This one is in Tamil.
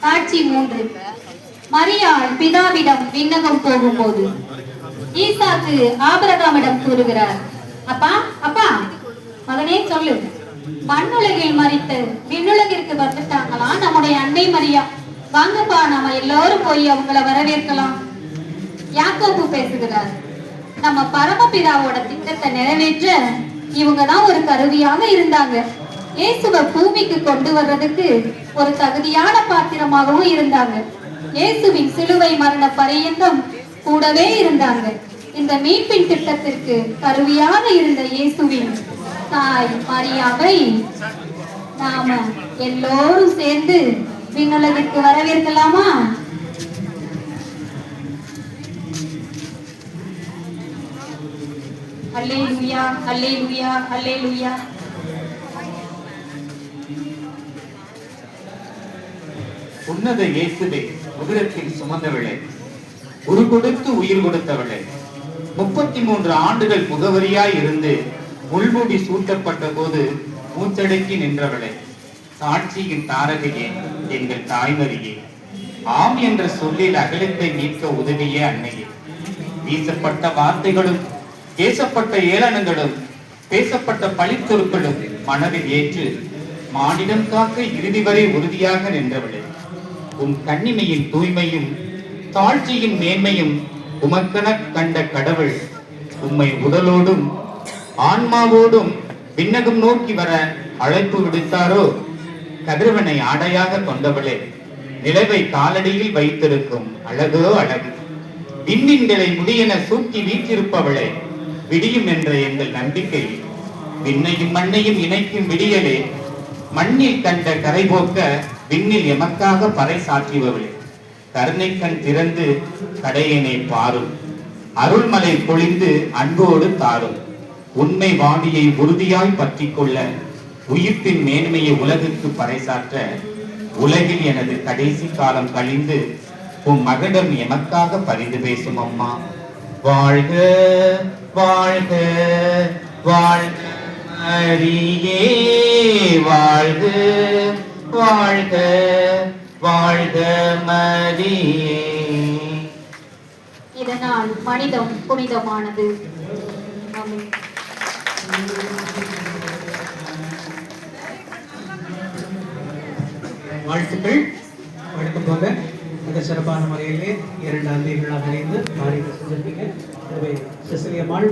காட்சி 3. மரியாள் பிதாவிடம் விண்ணகம் போகும்போது ஈசாக்கு ஆபிரகாமிடம் கூறுகிறார், அப்பா அப்பா மகனே சொல்லு, மண்ணுலகில் மறித்து விண்ணுலகிற்கு வந்துட்டாங்களா நம்முடைய அன்னை மரியா, வாங்கப்பா நாம எல்லாரும் போய் அவங்கள வரவேற்கலாம். யாக்கோபு பேசுகிறார், நம்ம பரமபிதாவோட திட்டத்தை நிறைவேற்ற இவங்கதான் ஒரு கருவியாக இருந்தாங்க. இயேசுவை பூமிக்கு கொண்டு வர்றதுக்கு ஒரு தகுதியான பாத்திரமாகவும் இருந்தாங்க. இயேசுவின் சிலுவை மரண பரியந்தம் கூடவே இருந்தாங்க. இந்த மீட்பின் திட்டத்திற்கு கருவியாக இருந்த இயேசுவின் தாய் மரியாவை நாம எல்லோரும் சேர்ந்து விண்ணுலகிற்கு வரவேற்கலாமா? அல்லேலூயா, அல்லேலூயா, அல்லேலூயா. உன்னத இயேசுவே, உதிரத்தில் சுமந்தவளே, உரு கொடுத்து உயிர் கொடுத்தவளே, 33 ஆண்டுகள் முகவரியாய் இருந்து முள்முடி சூட்டப்பட்ட போது மூச்சடக்கி நின்றவளே, சாட்சியின் தாரகையே, எங்கள் தாய்மரியே, ஆம் என்ற சொல்லில் அகலத்தை மீட்க உதவிய அன்னையே, வீசப்பட்ட வார்த்தைகளும் பேசப்பட்ட ஏளனங்களும் பேசப்பட்ட பழிச்சொற்களும் மனதில் ஏற்று மானிடம் காக்க இறுதி வரை உறுதியாக நின்றவளே, உன் கண்ணிமையின் தூய்மையும் தாழ்ச்சியின் மேன்மையும் உமக்கென கண்ட கடவுள் உம்மை உடலோடும் ஆன்மாவோடும் விண்ணகம் நோக்கி வர அழைப்பு விடுத்தாரோ? கதிரவனை ஆடையாக கொண்டவளே, நிலவை காலடியில் வைத்திருக்கும் அழகோ அழகு, விண்மீன்களை முடியென சூட்டி வீற்றிருப்பவளே, விடியும் என்ற எங்கள் நம்பிக்கை, விண்ணையும் மண்ணையும் இணைக்கும் விடியலே, மண்ணில் கண்ட கரை போக்க விண்ணில் எமக்காக பறை சாற்றியவளே, கருணை கண் திறந்து கடையனை பாரும், அருள்மலை பொழிந்து அன்போடு தாரும், உண்மை வாடியை உறுதியாய் பற்றி கொள்ள உயிர்ப்பின் மேன்மையை உலகுக்கு பறைசாற்ற உலகில் எனது கடைசி காலம் கழிந்து உன் மகடம் எமக்காக பரிந்து பேசும் அம்மா. வாழ்க வாழ்க வாழ்க மரியே, வாழ்க வாழ்க வாழ்க மரியே. இதனால் மனிதம் புனிதமானது. வாழ்த்துக்கள். வழக்கம் போக மிக சிறப்பான முறையிலே 2 ஆண்டு விழா நிறைந்து காரியத்தை செஞ்சிருக்கீங்க. செசிலியம்மாள்